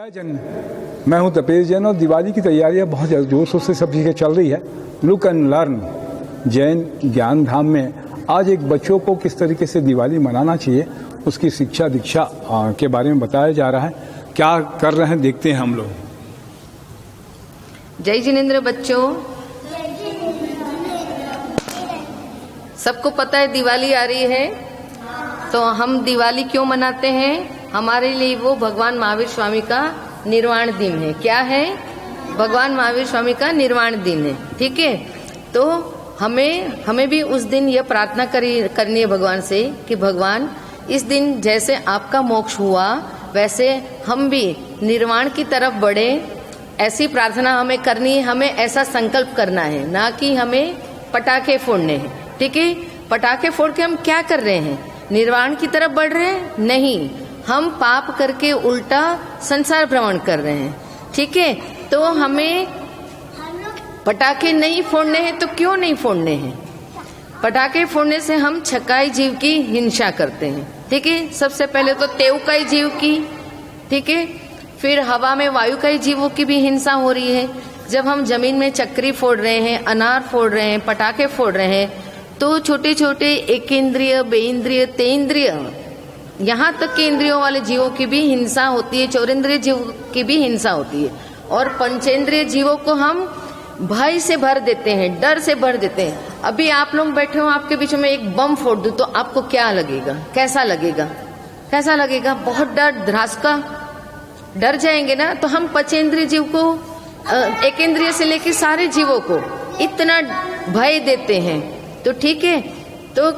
जन मैं हूं तपेश जैन और दिवाली की तैयारियां बहुत जोर शोर से सब जगह चल रही है। लुक एंड लर्न जैन ज्ञान धाम में आज एक बच्चों को किस तरीके से दिवाली मनाना चाहिए उसकी शिक्षा दीक्षा के बारे में बताया जा रहा है। क्या कर रहे हैं देखते हैं हम लोग। जय जिनेंद्र बच्चों, सबको पता है दिवाली आ रही है, तो हम दिवाली क्यों मनाते हैं? हमारे लिए वो भगवान महावीर स्वामी का निर्वाण दिन है। क्या है? भगवान महावीर स्वामी का निर्वाण दिन है। ठीक है, तो हमें भी उस दिन यह प्रार्थना करनी है भगवान से कि भगवान इस दिन जैसे आपका मोक्ष हुआ वैसे हम भी निर्वाण की तरफ बढ़े, ऐसी प्रार्थना हमें करनी है। हमें ऐसा संकल्प करना है, ना कि हमें पटाखे फोड़ने हैं। ठीक है, पटाखे फोड़ के हम क्या कर रहे हैं? निर्वाण की तरफ बढ़ रहे हैं? नहीं, हम पाप करके उल्टा संसार भ्रमण कर रहे हैं। ठीक है, तो हमें पटाखे नहीं फोड़ने हैं। तो क्यों नहीं फोड़ने हैं? पटाखे फोड़ने से हम छकाई जीव की हिंसा करते हैं। ठीक है, सबसे पहले तो तेवकाई जीव की, ठीक है, फिर हवा में वायुकाई जीवों की भी हिंसा हो रही है। जब हम जमीन में चक्री फोड़ रहे हैं, अनार फोड़ रहे हैं, पटाखे फोड़ रहे हैं, तो छोटे छोटे एकेंद्रिय, बेइंद्रिय, तेइंद्रिय, यहाँ तक के इंद्रियों वाले जीवों की भी हिंसा होती है, चौरेंद्रिय जीवों की भी हिंसा होती है। और पंचेंद्रिय जीवों को हम भय से भर देते हैं, डर से भर देते हैं। अभी आप लोग बैठे हो, आपके बीच में एक बम फोड़ दूं तो आपको क्या लगेगा? कैसा लगेगा? कैसा लगेगा? बहुत डर, ध्रासका, डर जाएंगे ना। तो हम पंचेंद्रिय जीव को, एकेंद्रिय से लेकर सारे जीवों को इतना भय देते हैं। तो ठीक है, तो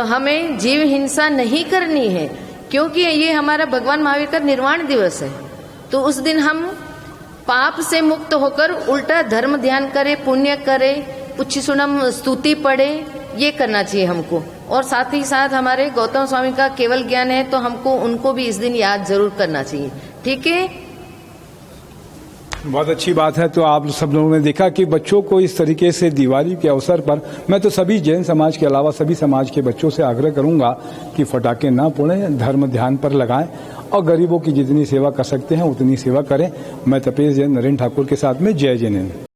हमें जीव हिंसा नहीं करनी है, क्योंकि ये हमारा भगवान महावीर का निर्वाण दिवस है। तो उस दिन हम पाप से मुक्त होकर उल्टा धर्म ध्यान करें, पुण्य करें, उच्च सुनम स्तुति पढ़े, ये करना चाहिए हमको। और साथ ही साथ हमारे गौतम स्वामी का केवल ज्ञान है, तो हमको उनको भी इस दिन याद जरूर करना चाहिए। ठीक है, बहुत अच्छी बात है। तो आप सब लोगों ने देखा कि बच्चों को इस तरीके से दिवाली के अवसर पर मैं तो सभी जैन समाज के अलावा सभी समाज के बच्चों से आग्रह करूंगा कि फटाके ना फोड़ें, धर्म ध्यान पर लगाएं और गरीबों की जितनी सेवा कर सकते हैं उतनी सेवा करें। मैं तपेश जैन नरेंद्र ठाकुर के साथ में जय जिनेंद्र।